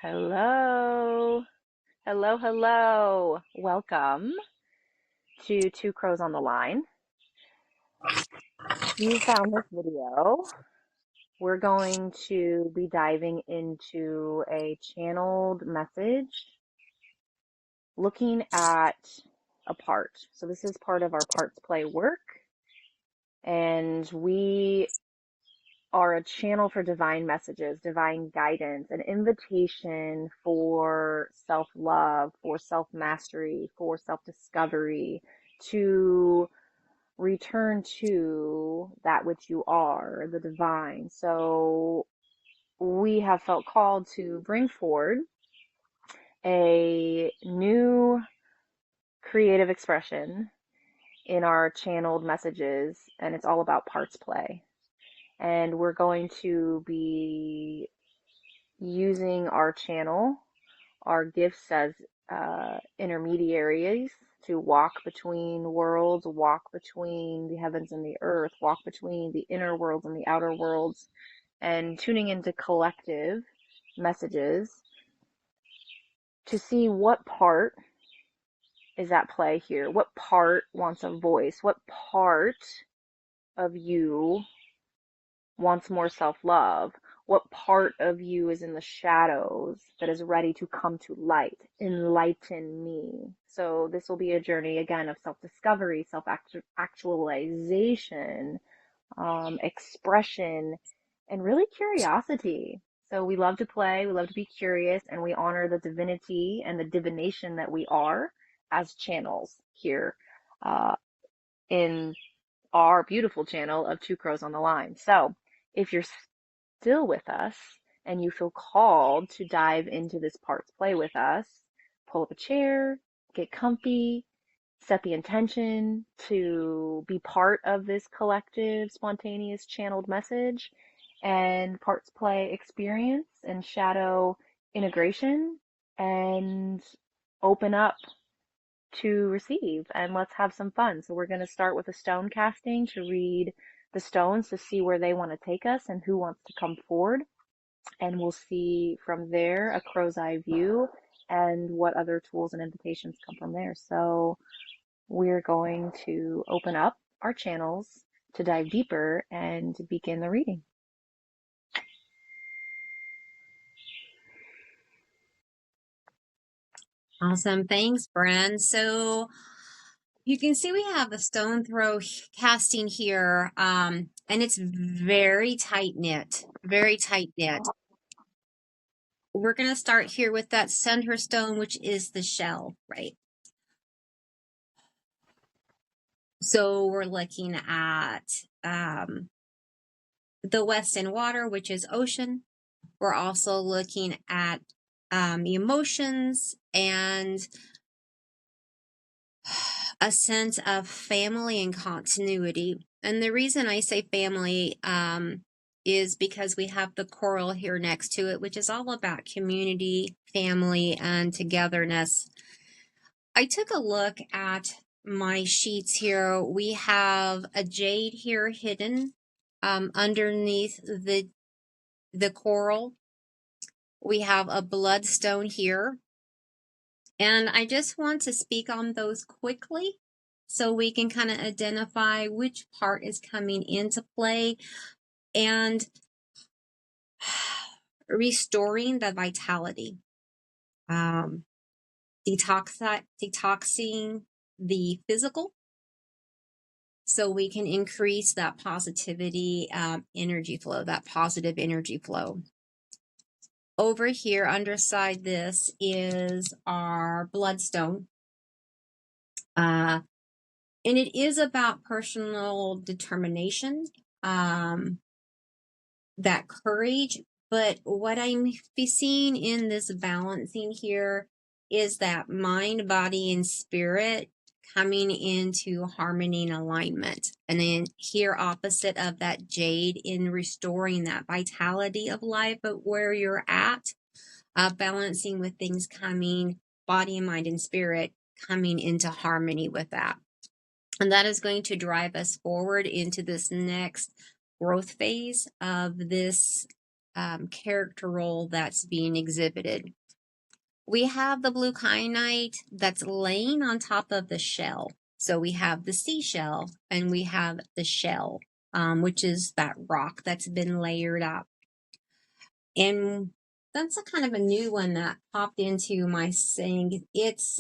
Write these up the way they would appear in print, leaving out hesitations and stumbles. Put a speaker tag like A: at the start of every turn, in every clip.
A: Hello. Hello, hello. Welcome to Two Crows on the Line. You found this video. We're going to be diving into a channeled message looking at a part. So this is part of our parts play work, and we are a channel for divine messages, divine guidance, an invitation for self-love, for self-mastery, for self-discovery, to return to that which you are, the divine. So we have felt called to bring forward a new creative expression in our channeled messages, and it's all about parts play. And we're going to be using our channel, our gifts as intermediaries to walk between worlds, walk between the heavens and the earth, walk between the inner worlds and the outer worlds, and tuning into collective messages to see what part is at play here, what part wants a voice, what part of you wants more self-love, what part of you is in the shadows that is ready to come to light. Enlighten me. So this will be a journey again of self-discovery, self-actualization, expression, and really curiosity. So we love to play, we love to be curious, and we honor the divinity and the divination that we are as channels here in our beautiful channel of Two Crows on the Line. So if you're still with us and you feel called to dive into this parts play with us, pull up a chair, get comfy, set the intention to be part of this collective, spontaneous, channeled message and parts play experience and shadow integration, and open up to receive, and let's have some fun. So we're going to start with a stone casting to read the stones to see where they want to take us and who wants to come forward. And we'll see from there a crow's eye view and what other tools and invitations come from there. So we're going to open up our channels to dive deeper and begin the reading.
B: Awesome. Thanks, Bren. So you can see we have a stone throw casting here, and it's very tight knit, very tight knit. We're going to start here with that center stone, which is the shell, right? So we're looking at the west in water, which is ocean. We're also looking at emotions and a sense of family and continuity. And the reason I say family is because we have the coral here next to it, which is all about community, family, and togetherness. I took a look at my sheets here. We have a jade here hidden underneath the coral. We have a bloodstone here. And I just want to speak on those quickly so we can kind of identify which part is coming into play and restoring the vitality, detoxing the physical so we can increase that positivity energy flow, that positive energy flow. Over here, underside this is our bloodstone. And it is about personal determination, that courage. But what I'm seeing in this balancing here is that mind, body, and spirit coming into harmony and alignment. And then here opposite of that jade in restoring that vitality of life, but where you're at, balancing with things coming, body and mind and spirit coming into harmony with that. And that is going to drive us forward into this next growth phase of this character role that's being exhibited. We have the blue kyanite that's laying on top of the shell. So we have the seashell and we have the shell, which is that rock that's been layered up. And that's a kind of a new one that popped into my saying. It's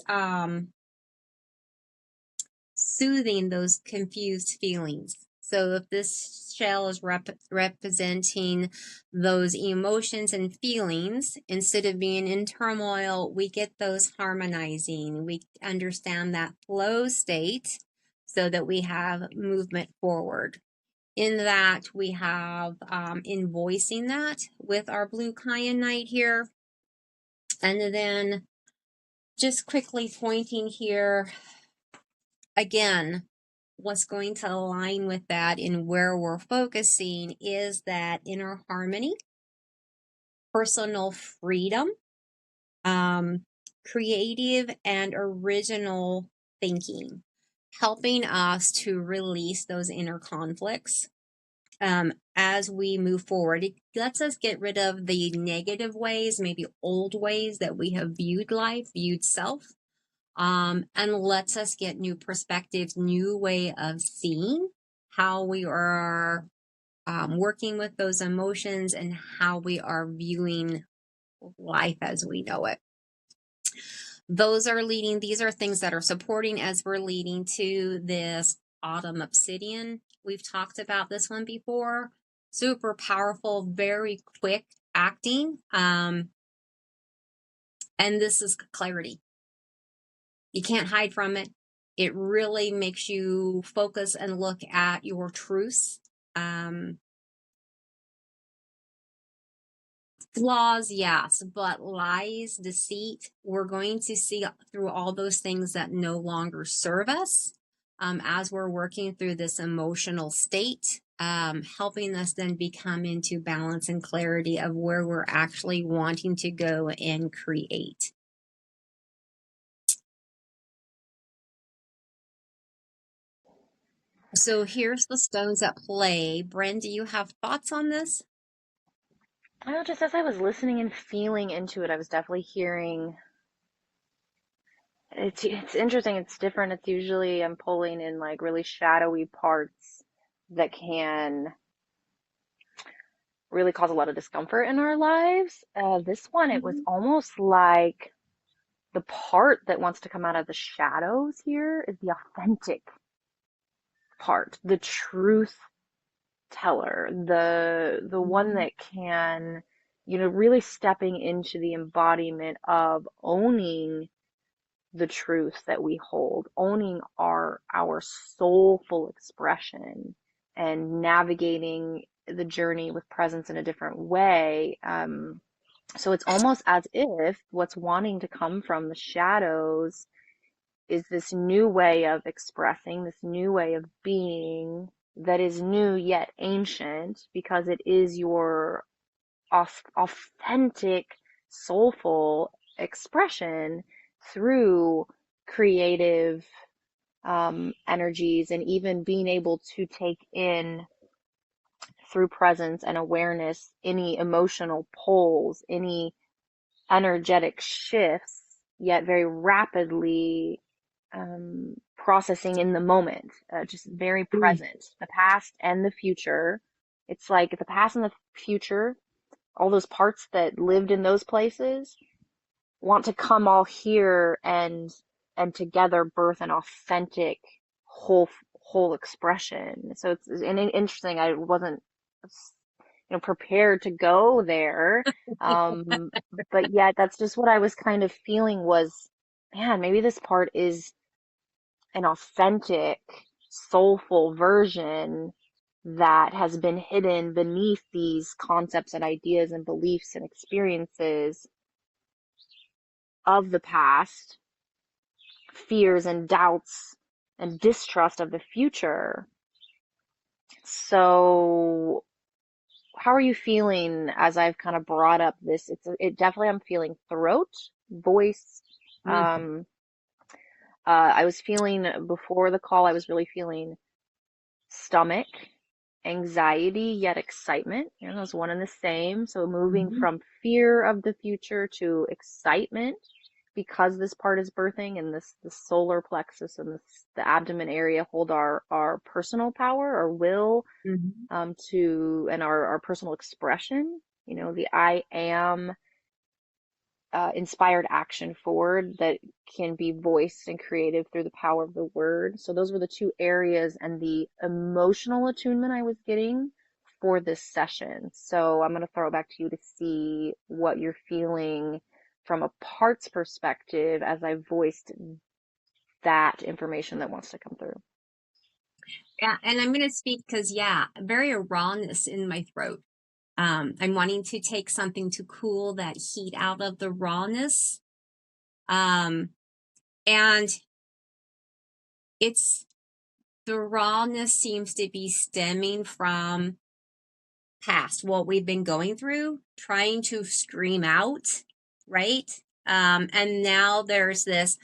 B: soothing those confused feelings. So if this shell is representing those emotions and feelings, instead of being in turmoil, we get those harmonizing. We understand that flow state so that we have movement forward. In that, we have in voicing that with our blue kyanite here. And then just quickly pointing here, again, what's going to align with that and where we're focusing is that inner harmony, personal freedom, creative and original thinking, helping us to release those inner conflicts as we move forward. It lets us get rid of the negative ways, maybe old ways that we have viewed life, viewed self, and lets us get new perspectives, new way of seeing how we are working with those emotions and how we are viewing life as we know it. These are things that are supporting as we're leading to this autumn obsidian. We've talked about this one before. Super powerful, very quick acting. And this is clarity. You can't hide from it. It really makes you focus and look at your truths. Flaws, yes, but lies, deceit, we're going to see through all those things that no longer serve us as we're working through this emotional state, helping us then become into balance and clarity of where we're actually wanting to go and create. So here's the stones at play. Bren, do you have thoughts on this?
A: Well, just as I was listening and feeling into it, I was definitely hearing it's interesting, it's different. It's usually I'm pulling in like really shadowy parts that can really cause a lot of discomfort in our lives. This one, it was
B: Mhm.
A: almost like the part that wants to come out of the shadows here is the authentic part, the truth teller, the one
B: Mhm.
A: that can, really stepping into the embodiment of owning the truth that we hold, owning our soulful expression and navigating the journey with presence in a different way. So it's almost as if what's wanting to come from the shadows is this new way of expressing, this new way of being that is new yet ancient because it is your authentic, soulful expression through creative energies and even being able to take in through presence and awareness any emotional pulls, any energetic shifts, yet very rapidly processing in the moment, just very
B: Mm.
A: present, the past and the future. It's like the past and the future, all those parts that lived in those places want to come all here and together birth an authentic whole expression. So it's interesting. I wasn't prepared to go there. But yet that's just what I was kind of feeling was, man, maybe this part is an authentic, soulful version that has been hidden beneath these concepts and ideas and beliefs and experiences of the past, fears and doubts and distrust of the future. So how are you feeling as I've kind of brought up this? It definitely, I'm feeling throat, voice.
B: Mm.
A: Um, I was feeling before the call, I was really feeling stomach anxiety yet excitement. You know, it's one and the same. So moving
B: Mhm.
A: from fear of the future to excitement because this part is birthing, and this the solar plexus and the abdomen area hold our personal power, our will,
B: Mhm.
A: to and our personal expression. You know, the I am inspired action forward that can be voiced and creative through the power of the word. So those were the two areas and the emotional attunement I was getting for this session. So I'm going to throw it back to you to see what you're feeling from a parts perspective as I voiced that information that wants to come through.
B: Yeah, and I'm going to speak because, yeah, very rawness in my throat. I'm wanting to take something to cool that heat out of the rawness. Um, and it's the rawness seems to be stemming from past, what we've been going through, trying to scream out, right? And now there's this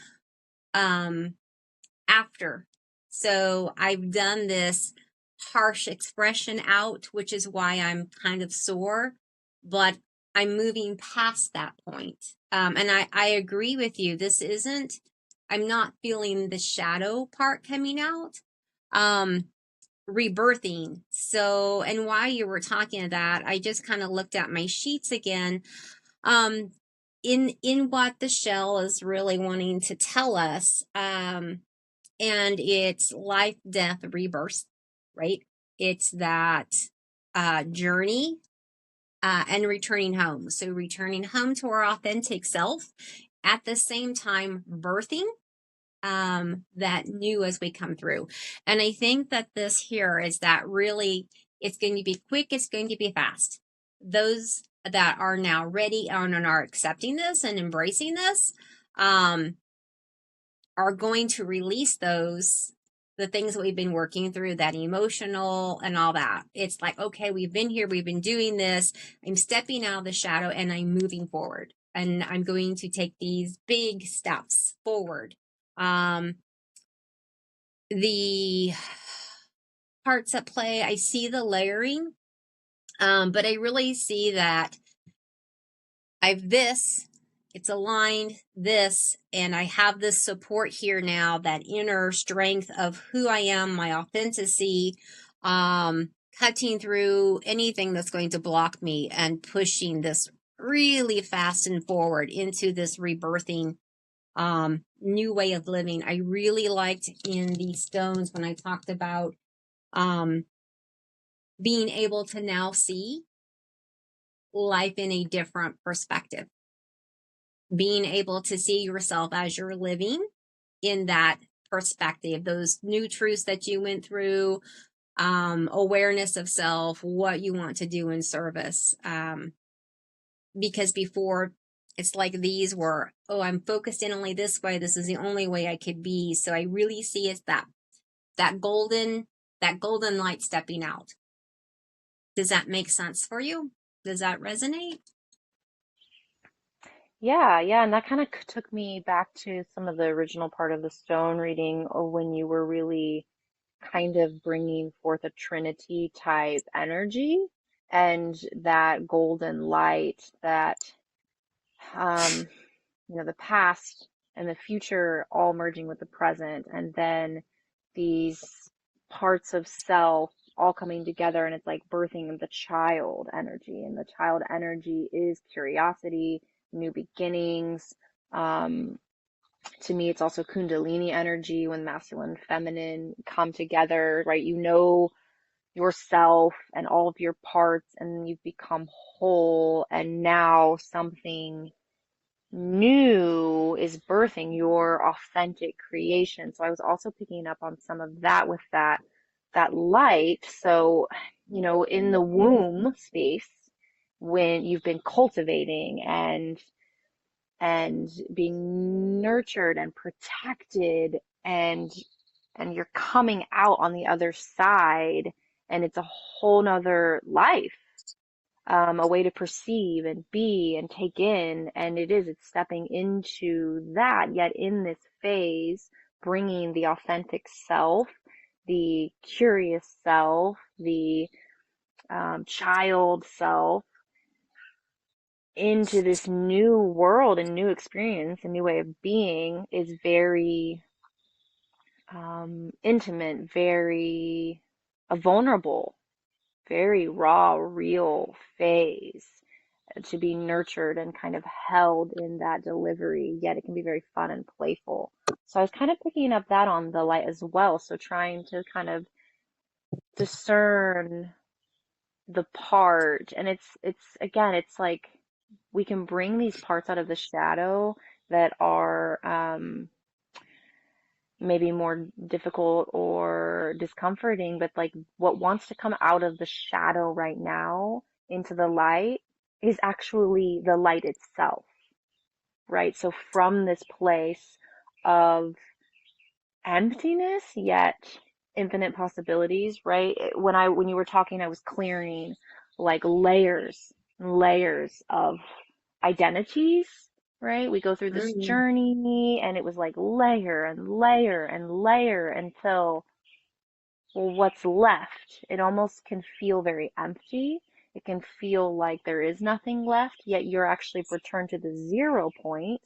B: um, after. So I've done this harsh expression out, which is why I'm kind of sore, but I'm moving past that point. And I agree with you. I'm not feeling the shadow part coming out. Rebirthing. So, and while you were talking of that, I just kind of looked at my sheets again. Um, in what the shell is really wanting to tell us, and it's life, death, rebirth, right? It's that journey and returning home. So returning home to our authentic self, at the same time birthing that new as we come through. And I think that this here is that really, it's going to be quick, it's going to be fast. Those that are now ready and are accepting this and embracing this um, are going to release the things that we've been working through, that emotional and all that. It's like, okay, we've been here, we've been doing this. I'm stepping out of the shadow and I'm moving forward. And I'm going to take these big steps forward. The parts at play, I see the layering, but I really see that I've this, it's aligned this, and I have this support here now, that inner strength of who I am, my authenticity, cutting through anything that's going to block me and pushing this really fast and forward into this rebirthing new way of living. I really liked in these stones when I talked about um, being able to now see life in a different perspective, being able to see yourself as you're living in that perspective, those new truths that you went through, awareness of self, what you want to do in service. Because before, it's like these were, oh, I'm focused in only this way. This is the only way I could be. So I really see it's that golden light stepping out. Does that make sense for you? Does that resonate?
A: Yeah, and that kind of took me back to some of the original part of the stone reading, when you were really kind of bringing forth a Trinity type energy and that golden light that, um, the past and the future all merging with the present, and then these parts of self all coming together, and it's like birthing the child energy, and the child energy is curiosity, new beginnings. Um, to me, it's also Kundalini energy, when masculine and feminine come together, right? You know yourself and all of your parts, and you've become whole, and now something new is birthing your authentic creation. So I was also picking up on some of that with that light. So, in the womb space, when you've been cultivating and being nurtured and protected, and you're coming out on the other side, and it's a whole nother life, a way to perceive and be and take in. And it's stepping into that, yet in this phase, bringing the authentic self, the curious self, the child self into this new world and new experience, a new way of being is very intimate, very vulnerable, very raw, real phase to be nurtured and kind of held in that delivery, yet it can be very fun and playful. So I was kind of picking up that on the light as well. So trying to kind of discern the part, and it's again, it's like we can bring these parts out of the shadow that are maybe more difficult or discomforting, but like what wants to come out of the shadow right now into the light is actually the light itself, right? So from this place of emptiness, yet infinite possibilities, right? When you were talking, I was clearing like layers, layers of identities, right? We go through this
B: Mm,
A: journey and it was like layer and layer and layer until, well, what's left? It almost can feel very empty. It can feel like there is nothing left, yet you're actually returned to the 0 point.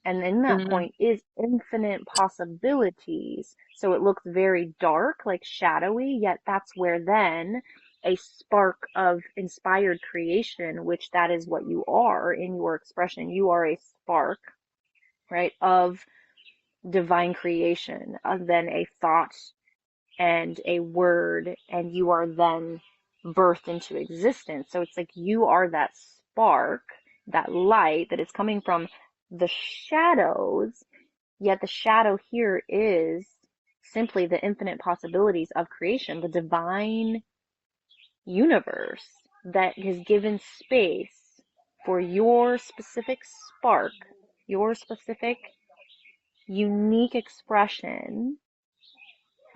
A: And in that
B: mm,
A: point is infinite possibilities. So it looks very dark, like shadowy, yet that's where then a spark of inspired creation, which that is what you are in your expression. You are a spark, right, of divine creation, of then a thought and a word, and you are then birthed into existence. So it's like you are that spark, that light that is coming from the shadows, yet the shadow here is simply the infinite possibilities of creation, the divine universe that has given space for your specific spark, your specific unique expression,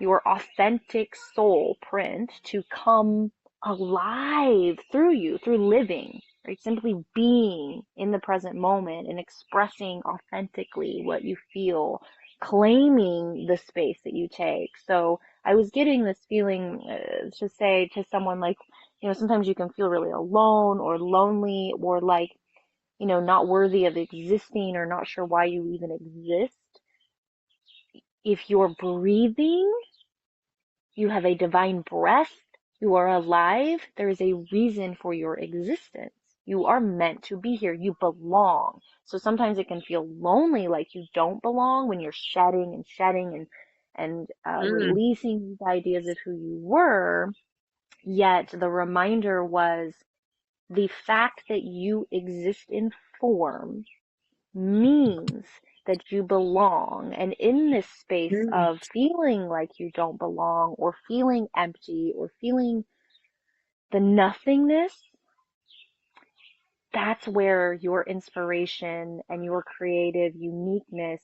A: your authentic soul print to come alive through you, through living, right? Simply being in the present moment and expressing authentically what you feel, claiming the space that you take. So I was getting this feeling to say to someone like, sometimes you can feel really alone or lonely or like, not worthy of existing or not sure why you even exist. If you're breathing, you have a divine breath. You are alive. There is a reason for your existence. You are meant to be here. You belong. So sometimes it can feel lonely, like you don't belong when you're shedding and shedding and
B: mm,
A: releasing these ideas of who you were. Yet the reminder was the fact that you exist in form means that you belong. And in this space
B: mm,
A: of feeling like you don't belong or feeling empty or feeling the nothingness, that's where your inspiration and your creative uniqueness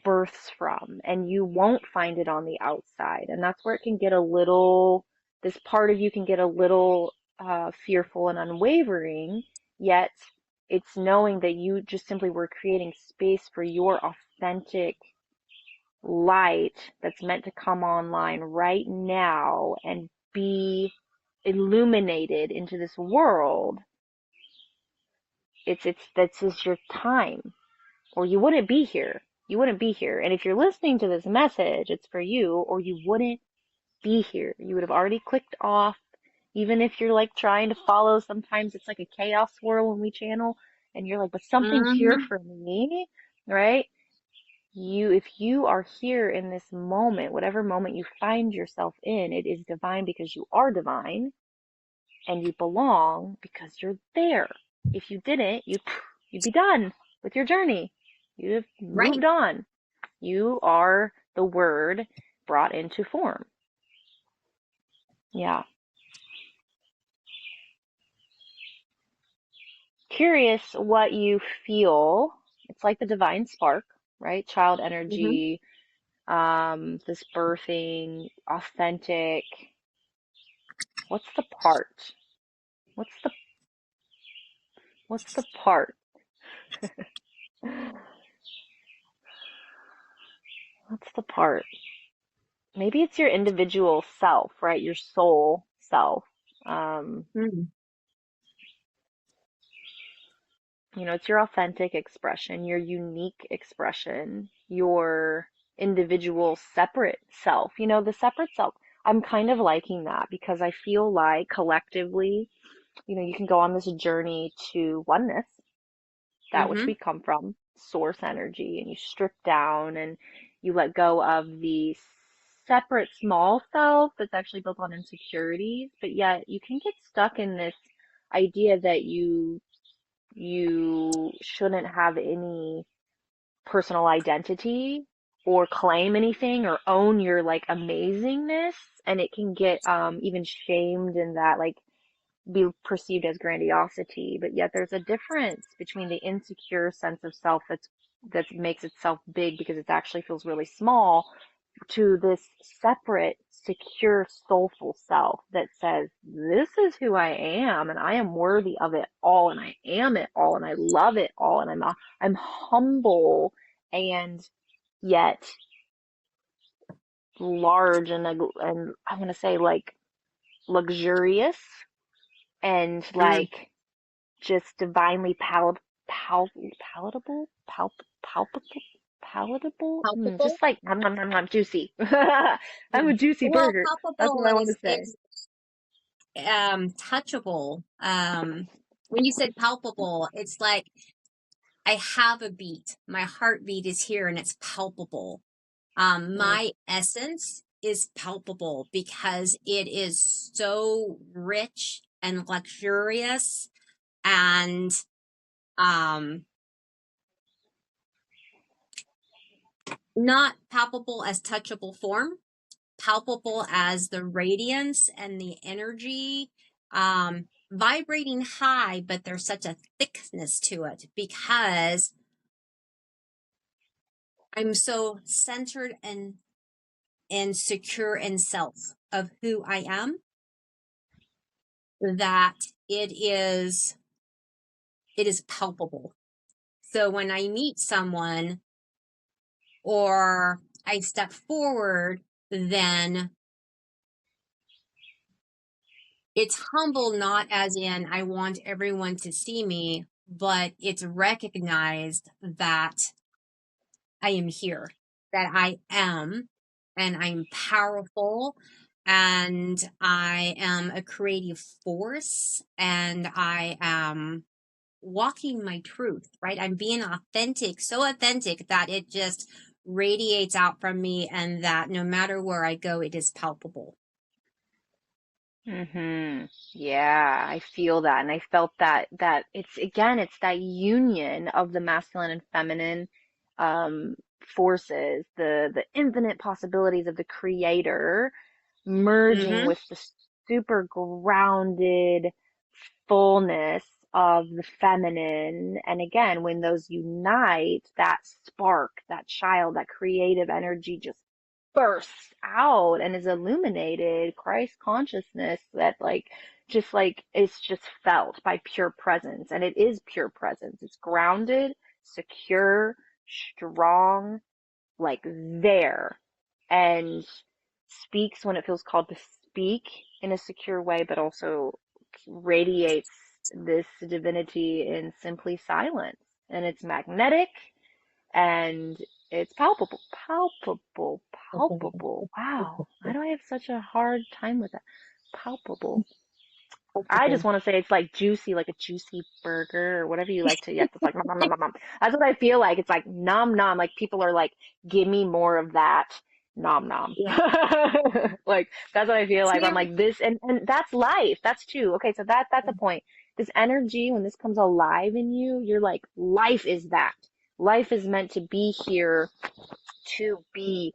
A: births from. And you won't find it on the outside. And that's where it can get a little, this part of you can get a little fearful and unwavering, yet it's knowing that you just simply were creating space for your authentic light that's meant to come online right now and be illuminated into this world. It's This is your time, or you wouldn't be here. You wouldn't be here. And if you're listening to this message, it's for you, or you wouldn't be here. You would have already clicked off. Even if you're like trying to follow, sometimes it's like a chaos swirl when we channel, and you're like, but something's here
B: mhm.
A: for me, right? If you are here in this moment, whatever moment you find yourself in, it is divine because you are divine, and you belong because you're there. If you didn't, you'd be done with your journey. You'd have
B: Right.
A: moved on. You are the word brought into form. Yeah. Curious what you feel. It's like the divine spark, right? Child
B: Hmm.
A: energy, this birthing, authentic. What's the part? What's the what's the part? What's the part? Maybe it's your individual self, right? Your soul. self. Um,
B: Mm.
A: it's your authentic expression, your unique expression, your individual separate self. The separate self. I'm kind of liking that because I feel like collectively, you can go on this journey to oneness, that which
B: Mm-hmm.
A: we come from, source energy, and you strip down and you let go of the separate small self that's actually built on insecurities, but yet you can get stuck in this idea that you shouldn't have any personal identity or claim anything or own your like amazingness, and it can get even shamed in that, like, be perceived as grandiosity, but yet there's a difference between the insecure sense of self that makes itself big because it actually feels really small, to this separate, secure, soulful self that says, this is who I am, and I am worthy of it all, and I am it all, and I love it all, and I'm humble, and yet large, and I'm gonna say like luxurious, and
B: Mm.
A: like just divinely palatable, palpable, palatable,
B: Palpable.
A: just like juicy. I'm a juicy
B: Well,
A: burger. That's
B: palpable
A: what I want to
B: is
A: say.
B: touchable. When you said palpable, it's like I have a beat. My heartbeat is here and it's palpable.
A: Mm,
B: My essence is palpable because it is so rich and luxurious and um, not palpable as touchable form, palpable as the radiance and the energy, vibrating high, but there's such a thickness to it because I'm so centered and secure in self of who I am that it is palpable. So when I meet someone or I step forward, then it's humble, not as in I want everyone to see me, but it's recognized that I am here, that I am, and I'm powerful, and I am a creative force, and I am walking my truth, right? I'm being authentic, so authentic that it just radiates out from me, and that no matter where I go, it is palpable.
A: Yeah, I feel that, and I felt that it's that union of the masculine and feminine um forces, the infinite possibilities of the creator merging
B: Mm-hmm.
A: with the super grounded fullness of the feminine. And again, when those unite, that spark, that child, that creative energy just bursts out and is illuminated. Christ consciousness that, like, just like it's just felt by pure presence. And it is pure presence. It's grounded, secure, strong, like there, and speaks when it feels called to speak in a secure way, but also radiates this divinity in simply silence. And it's magnetic, and it's palpable, palpable, palpable. Wow. Why do I have such a hard time with that? Palpable. I just want to say it's like juicy, like a juicy burger or whatever you like to. Yes, it's like nom, nom, nom, nom, nom. That's what I feel like. It's like nom nom. Like people are like, give me more of that nom nom.
B: Yeah.
A: Like that's what I feel like. I'm
B: Here.
A: like this, and that's life. That's true. Okay, so that's a point. This energy, when this comes alive in you, you're like, life is that. Life is meant to be here to be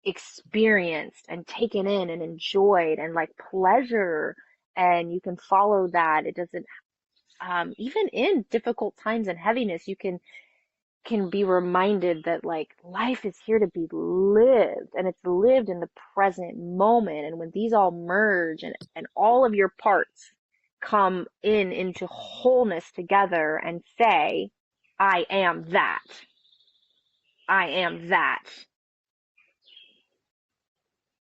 A: experienced and taken in and enjoyed, and like pleasure, and you can follow that. It doesn't, even in difficult times and heaviness, you can be reminded that like life is here to be lived, and it's lived in the present moment. And when these all merge, and all of your parts come into wholeness together and say, I am that, I am that,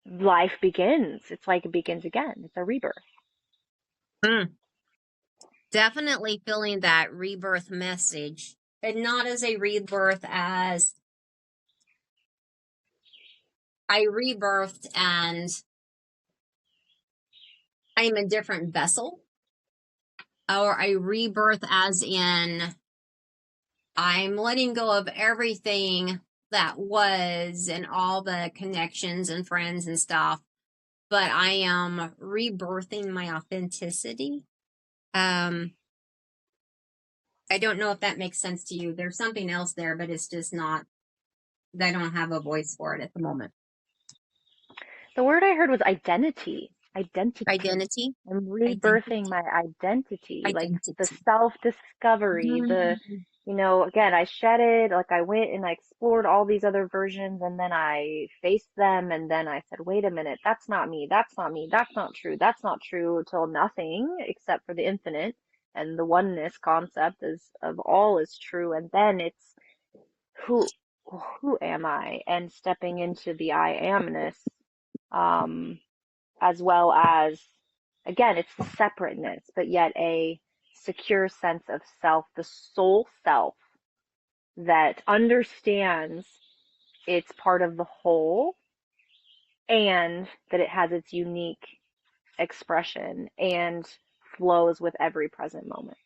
A: life begins. It's like it begins again. It's a rebirth.
B: Mm. Definitely feeling that rebirth message, and not as a rebirth as I rebirthed and I'm a different vessel, or I rebirth as in I'm letting go of everything that was and all the connections and friends and stuff, but I am rebirthing my authenticity. I don't know if that makes sense to you. There's something else there, but it's just not, I don't have a voice for it at the moment.
A: The word I heard was identity. Identity.
B: Identity,
A: I'm rebirthing
B: identity,
A: my identity, like the
B: identity.
A: self-discovery,
B: Mhm.
A: again, I shedded, like I went and I explored all these other versions and then I faced them and then I said, wait a minute, that's not me, that's not me, that's not true till nothing except for the infinite and the oneness concept is of all is true. And then it's who who am I? And stepping into the I amness, um, as well as, again, it's the separateness, but yet a secure sense of self, the soul self that understands it's part of the whole and that it has its unique expression and flows with every present moment.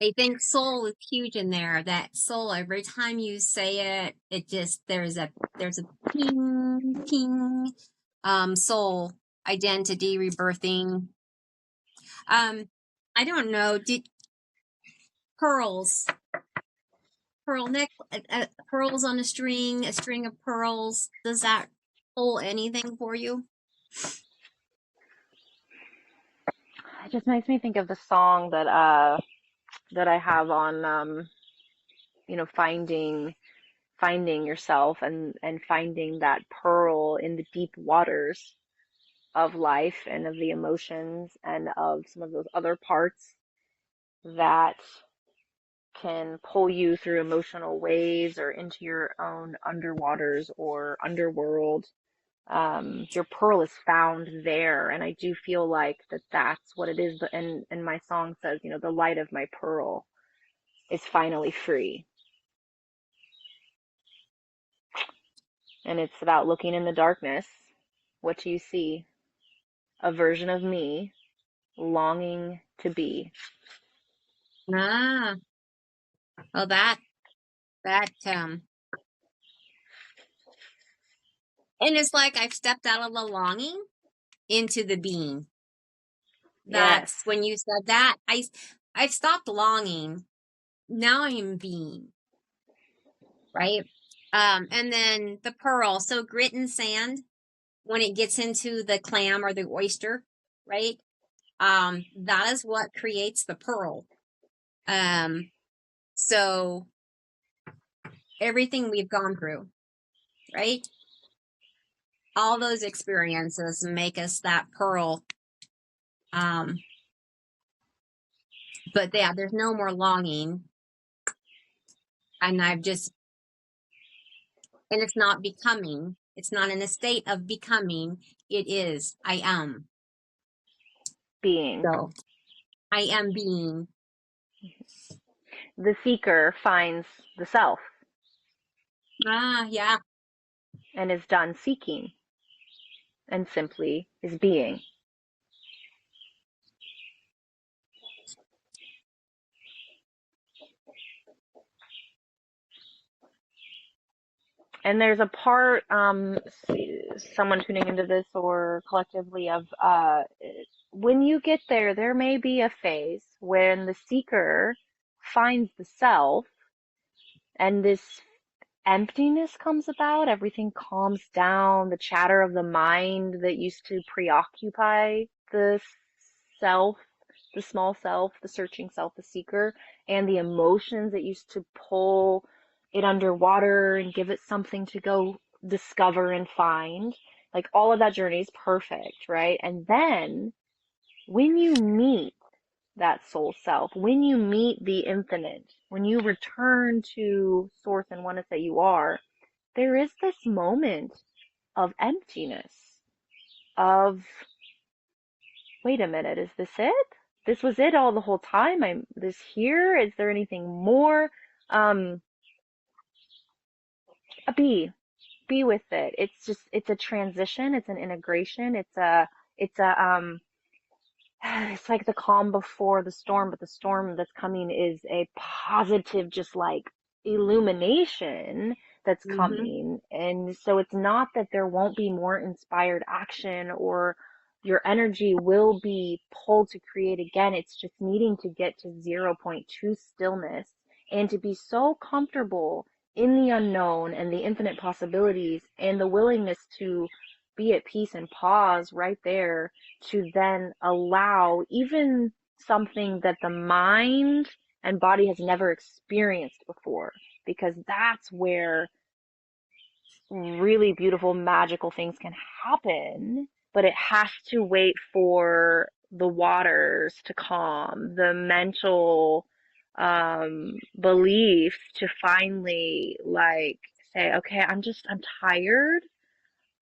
B: I think soul is huge in there. That soul, every time you say it, it just there's a ping ping. Soul, identity, rebirthing. I don't know. Did pearls, pearl neck, pearls on a string of pearls? Does that hold anything for you?
A: It just makes me think of the song that I have on finding yourself and finding that pearl in the deep waters of life and of the emotions and of some of those other parts that can pull you through emotional waves or into your own underwaters or underworld. Your pearl is found there, and I do feel like that's what it is. And my song says, the light of my pearl is finally free, and it's about looking in the darkness. What do you see? A version of me longing to be.
B: Ah, well, that and it's like I've stepped out of the longing into the being.
A: Yes,
B: That's when you said that I've stopped longing. Now I am being, right? And then the pearl. So grit and sand, when it gets into the clam or the oyster, right? That is what creates the pearl. Um, so everything we've gone through, right? All those experiences make us that pearl. Um, but yeah, there's no more longing. And and it's not becoming. It's not in a state of becoming. It is, I am.
A: being.
B: So I am being.
A: The seeker finds the self
B: Ah, yeah.
A: and is done seeking and simply is being. And there's a part, someone tuning into this or collectively of, when you get there, there may be a phase when the seeker finds the self and this emptiness comes about, everything calms down, the chatter of the mind that used to preoccupy the self, the small self, the searching self, the seeker, and the emotions that used to pull it underwater and give it something to go discover and find. Like all of that journey is perfect, right? And then when you meet that soul self, when you meet the infinite, when you return to source and oneness that you are, there is this moment of emptiness, of, wait a minute, is this it? This was it all the whole time? I'm this here? Is there anything more? Um, be, be with it. It's a transition. It's an integration. It's it's like the calm before the storm, but the storm that's coming is a positive, just like illumination that's
B: Mm-hmm.
A: coming. And so it's not that there won't be more inspired action or your energy will be pulled to create again. It's just needing to get to zero point 0.2 stillness and to be so comfortable in the unknown and the infinite possibilities and the willingness to be at peace and pause right there to then allow even something that the mind and body has never experienced before, because that's where really beautiful, magical things can happen, but it has to wait for the waters to calm, the mental beliefs to finally like say, okay, I'm tired.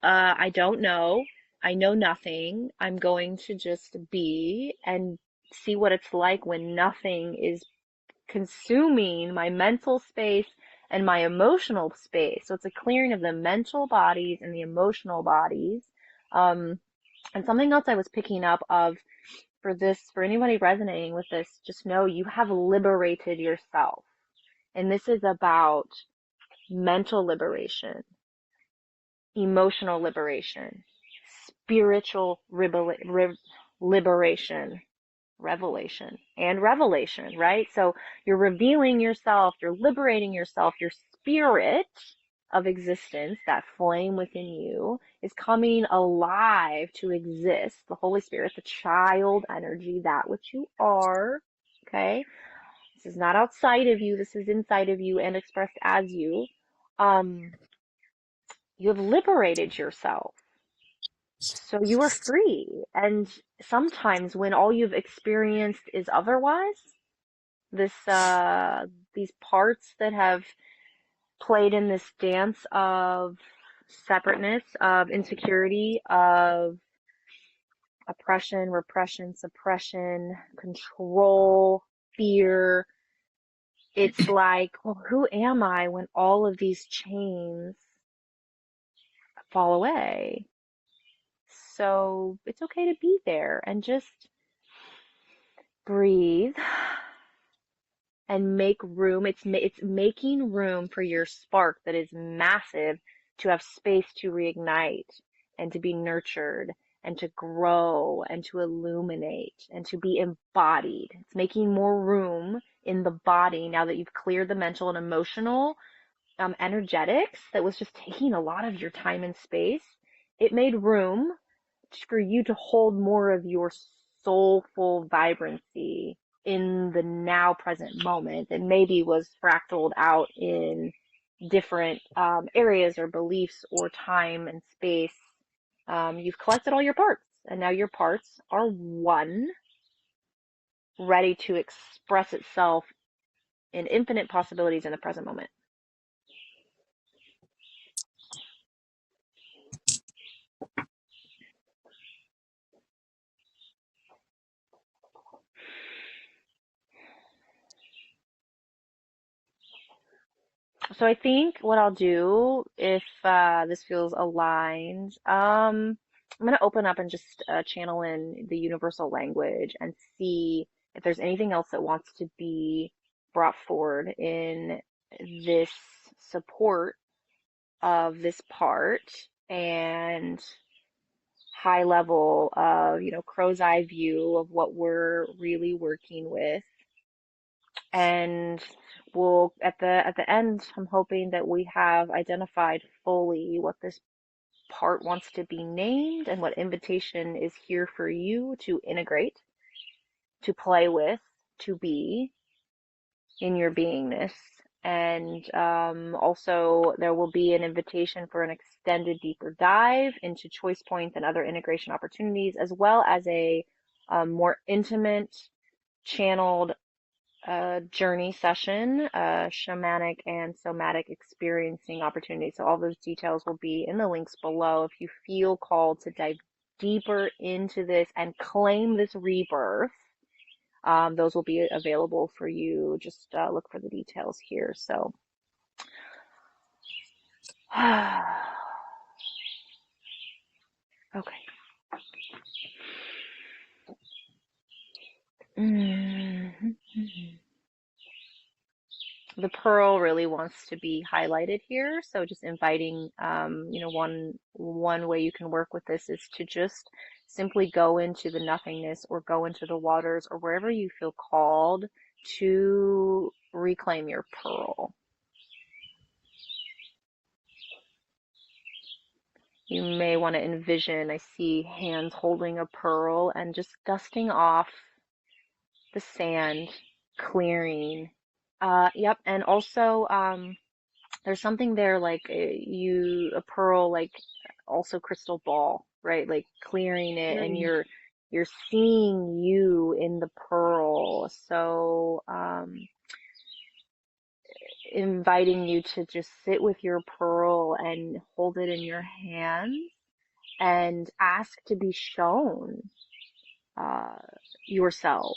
A: I don't know. I know nothing. I'm going to just be and see what it's like when nothing is consuming my mental space and my emotional space. So it's a clearing of the mental bodies and the emotional bodies. Um, and something else I was picking up of for this, for anybody resonating with this, just know you have liberated yourself. And this is about mental liberation, emotional liberation, spiritual liberation, revelation, and revelation, right? So you're revealing yourself, you're liberating yourself, your spirit of existence, that flame within you, is coming alive to exist. The Holy Spirit, the child energy, that which you are, okay? This is not outside of you, this is inside of you and expressed as you. Um, you have liberated yourself. So you are free. And sometimes when all you've experienced is otherwise, these parts that have played in this dance of separateness, of insecurity, of oppression, repression, suppression, control, fear, it's like, well, who am I when all of these chains fall away? So it's okay to be there and just breathe and make room. It's making room for your spark that is massive to have space to reignite and to be nurtured and to grow and to illuminate and to be embodied. It's making more room in the body now that you've cleared the mental and emotional energetics that was just taking a lot of your time and space. It made room for you to hold more of your soulful vibrancy in the now present moment that maybe was fractaled out in different areas or beliefs or time and space. You've collected all your parts, and now your parts are one, ready to express itself in infinite possibilities in the present moment. So I think what I'll do, if this feels aligned, I'm going to open up and just channel in the universal language and see if there's anything else that wants to be brought forward in this support of this part and high level of, crow's eye view of what we're really working with. And we'll at the end, I'm hoping that we have identified fully what this part wants to be named and what invitation is here for you to integrate, to play with, to be in your beingness. And also, there will be an invitation for an extended, deeper dive into choice points and other integration opportunities, as well as a more intimate, channeled journey session, shamanic and somatic experiencing opportunity. So all those details will be in the links below. If you feel called to dive deeper into this and claim this rebirth, those will be available for you. Just look for the details here. So, okay. The pearl really wants to be highlighted here. So just inviting, one way you can work with this is to just simply go into the nothingness or go into the waters or wherever you feel called to reclaim your pearl. You may want to envision, I see hands holding a pearl and just dusting off the sand, clearing. Yep, and also there's something there like a pearl, like also crystal ball, right? Like clearing it, and
B: Mm.
A: you're seeing you in the pearl. So inviting you to just sit with your pearl and hold it in your hands and ask to be shown uh, yourself.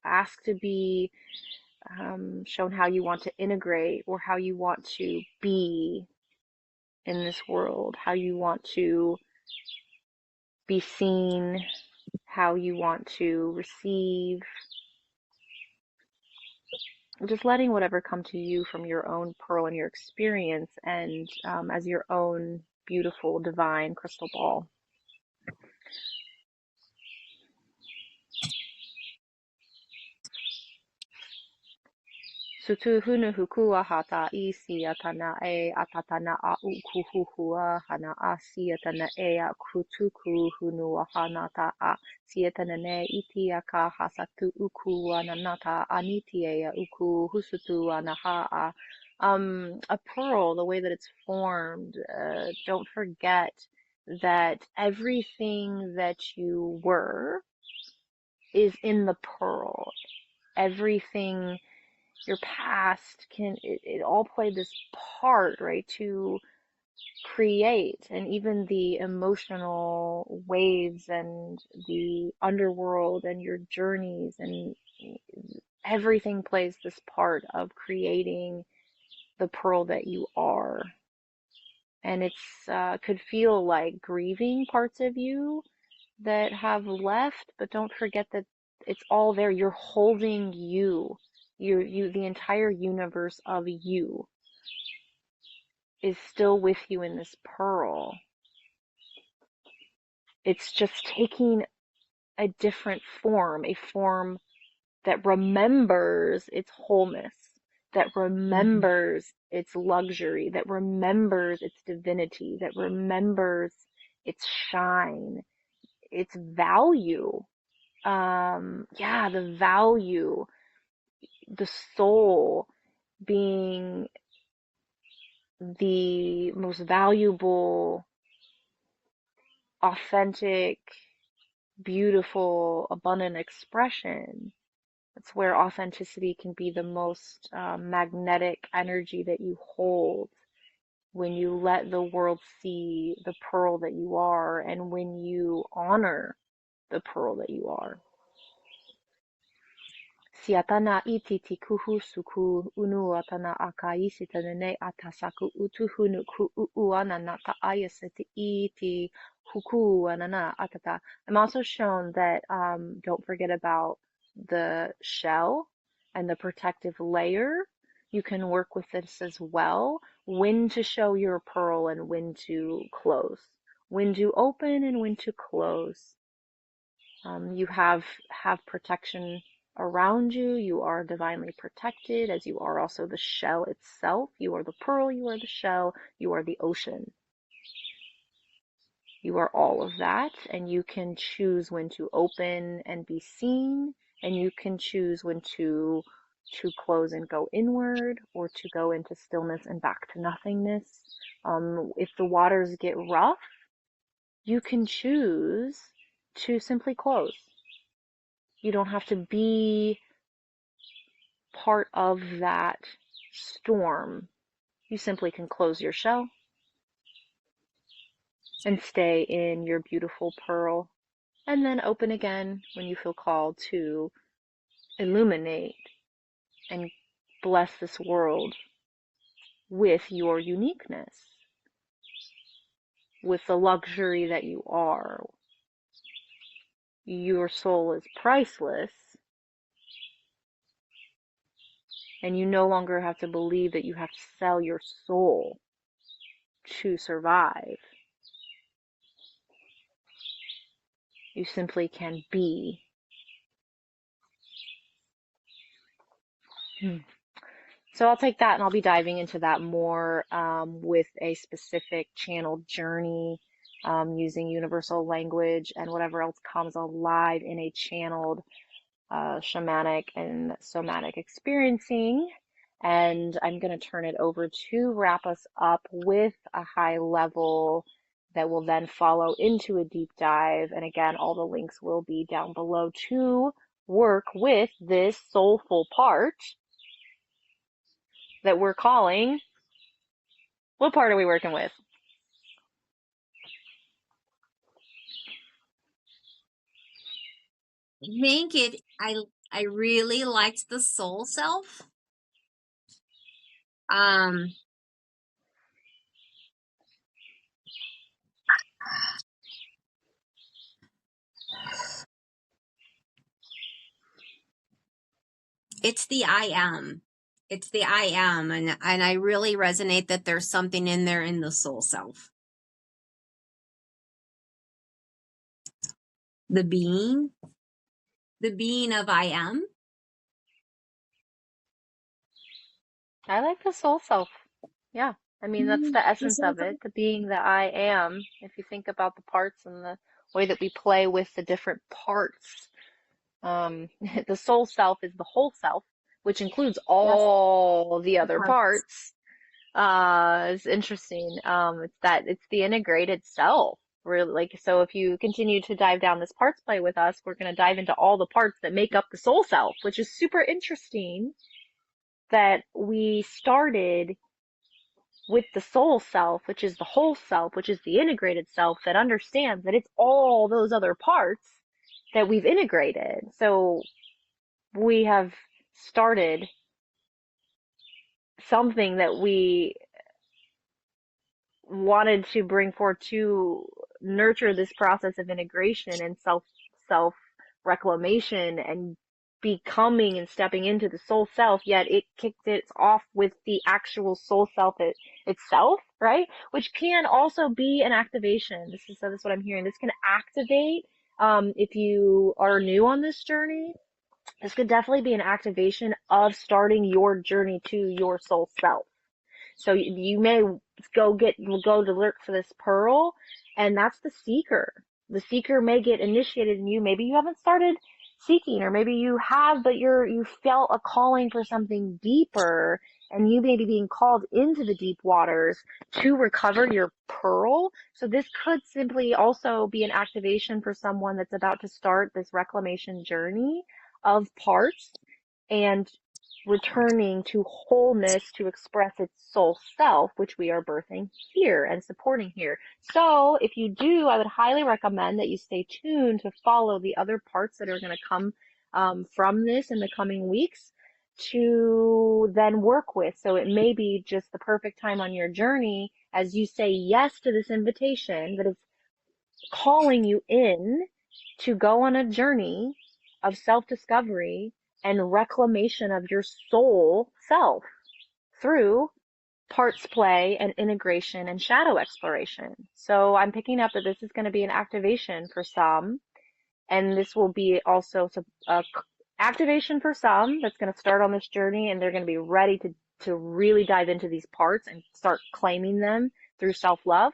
A: Ask to be shown how you want to integrate or how you want to be in this world, how you want to be seen, how you want to receive. Just letting whatever come to you from your own pearl and your experience and as your own beautiful, divine crystal ball. Sutuhunu hukua hata isiatana e atatana a ukuhuhua hana a siatana e a kutuku hunua hanata a siatana ne itiaka hasatu uku ananata aniti e a uku husutu anaha a. A pearl, the way that it's formed, don't forget that everything that you were is in the pearl. Everything, your past it all played this part, right, to create, and even the emotional waves and the underworld and your journeys and everything plays this part of creating the pearl that you are. And it's could feel like grieving parts of you that have left, but don't forget that it's all there. You're holding you. The entire universe of you is still with you in this pearl. It's just taking a different form, a form that remembers its wholeness, that remembers its luxury, that remembers its divinity, that remembers its shine, its value. The value, the soul being the most valuable, authentic, beautiful, abundant expression. That's where authenticity can be the most magnetic energy that you hold when you let the world see the pearl that you are and when you honor the pearl that you are. Siatana iti tikuhu suku unu atana akaisi tanene atasaku utuhunu ku uana naka ayaseti iti huku anana atata. I'm also shown that don't forget about the shell and the protective layer. You can work with this as well. When to show your pearl and when to close. When to open and when to close. You have protection around you. You are divinely protected, as you are also the shell itself. You are the pearl, you are the shell, you are the ocean. You are all of that, and you can choose when to open and be seen, and you can choose when to close and go inward, or to go into stillness and back to nothingness. If the waters get rough, you can choose to simply close. You don't have to be part of that storm, you simply can close your shell and stay in your beautiful pearl, and then open again when you feel called to illuminate and bless this world with your uniqueness, with the luxury that you are. Your soul is priceless, and you no longer have to believe that you have to sell your soul to survive. You simply can be. So I'll take that and I'll be diving into that more with a specific channeled journey using universal language and whatever else comes alive in a channeled shamanic and somatic experiencing. And I'm going to turn it over to wrap us up with a high level that will then follow into a deep dive. And again, all the links will be down below to work with this soulful part that we're calling. What part are we working with?
B: I really liked the soul self. Um, it's the I am. It's the I am, and I really resonate that there's something in there in the soul self. The being of I am.
A: I like the soul self. Yeah. I mean, that's the essence of it, the being that I am. If you think about the parts and the way that we play with the different parts, the soul self is the whole self, which includes
B: Yes,
A: all the
B: the
A: other
B: parts.
A: parts. It's interesting. It's the integrated self. Really, like, so if you continue to dive down this parts play with us, we're going to dive into all the parts that make up the soul self, which is super interesting that we started with the soul self, which is the whole self, which is the integrated self that understands that it's all those other parts that we've integrated. So we have started something that we wanted to bring forth to nurture this process of integration and self reclamation and becoming and stepping into the soul self, yet it kicked it off with the actual soul self itself, right? Which can also be an activation. This is what I'm hearing. This can activate if you are new on this journey. This could definitely be an activation of starting your journey to your soul self. So you may go to look for this pearl, and that's the seeker. The seeker may get initiated in you. Maybe you haven't started seeking, or maybe you have, but you felt a calling for something deeper, and you may be being called into the deep waters to recover your pearl. So this could simply also be an activation for someone that's about to start this reclamation journey of parts and returning to wholeness to express its soul self, which we are birthing here and supporting here. So if you do, I would highly recommend that you stay tuned to follow the other parts that are going to come from this in the coming weeks to then work with. So it may be just the perfect time on your journey as you say yes to this invitation that is calling you in to go on a journey of self-discovery and reclamation of your soul self through parts play and integration and shadow exploration. So I'm picking up that this is going to be an activation for some, and this will be also a activation for some that's going to start on this journey, and they're going to be ready to really dive into these parts and start claiming them through self-love.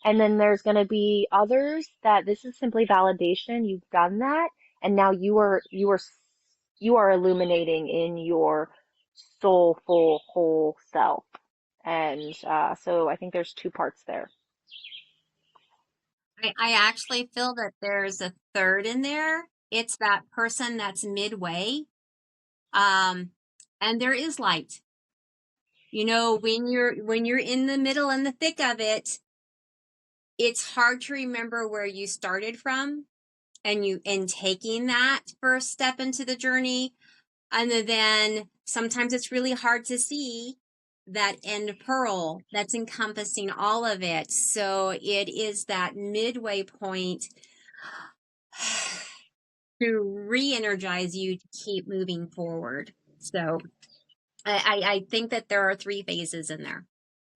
A: And then there's going to be others that this is simply validation. You've done that, and now you are illuminating in your soulful whole self. And so I think there's two parts there.
B: I actually feel that there's a third in there. It's that person that's midway. and there is light. You know, when you're in the middle and the thick of it, it's hard to remember where you started from, and taking that first step into the journey. And then sometimes it's really hard to see that end pearl that's encompassing all of it. So it is that midway point to re-energize you to keep moving forward. So I think that there are 3 phases in there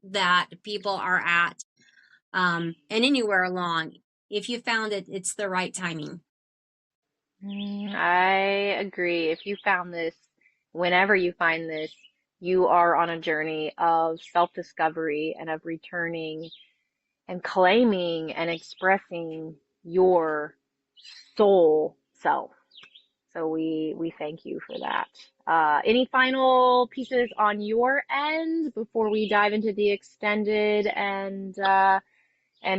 B: that people are at, and anywhere along. If you found it, it's the right timing.
A: I agree. If you found this, whenever you find this, you are on a journey of self-discovery and of returning and claiming and expressing your soul self. So we thank you for that. Any final pieces on your end before we dive into the extended and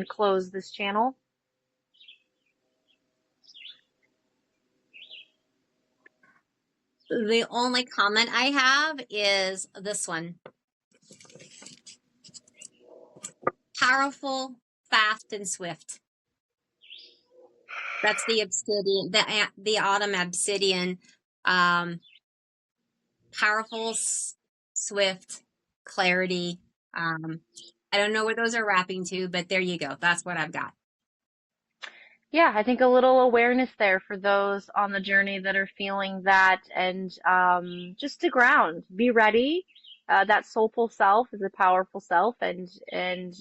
A: close this channel?
B: The only comment I have is this one: powerful, fast, and swift. That's the obsidian, the autumn obsidian. Powerful, swift, clarity. I don't know where those are wrapping to, but there you go. That's what I've got.
A: Yeah, I think a little awareness there for those on the journey that are feeling that, and just to ground, be ready. That soulful self is a powerful self, and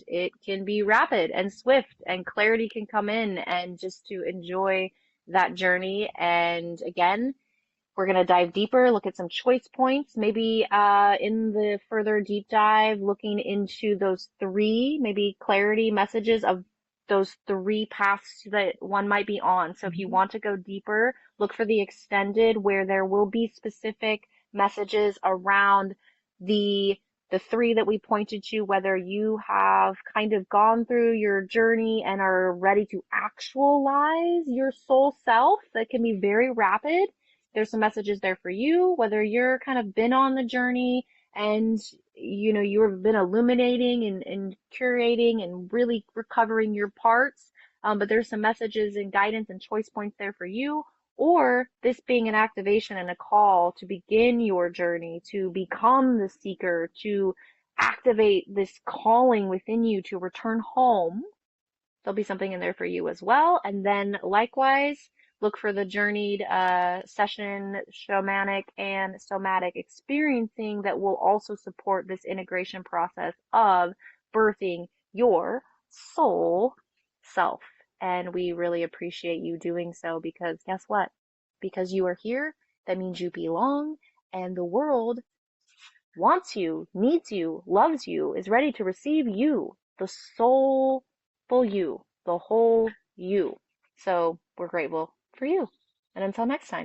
A: it can be rapid and swift, and clarity can come in, and just to enjoy that journey. And again, we're going to dive deeper, look at some choice points, maybe in the further deep dive, looking into those 3, maybe clarity messages of those 3 paths that one might be on. So if you want to go deeper, look for the extended, where there will be specific messages around the the 3 that we pointed to, whether you have kind of gone through your journey and are ready to actualize your soul self. That can be very rapid. There's some messages there for you, whether you're kind of been on the journey and you've been illuminating and curating and really recovering your parts. But there's some messages and guidance and choice points there for you, or this being an activation and a call to begin your journey, to become the seeker, to activate this calling within you to return home. There'll be something in there for you as well. And then likewise, look for the journeyed session, shamanic and somatic experiencing that will also support this integration process of birthing your soul self. And we really appreciate you doing so, because guess what? Because you are here, that means you belong, and the world wants you, needs you, loves you, is ready to receive you, the soulful you, the whole you. So we're grateful for you. And until next time.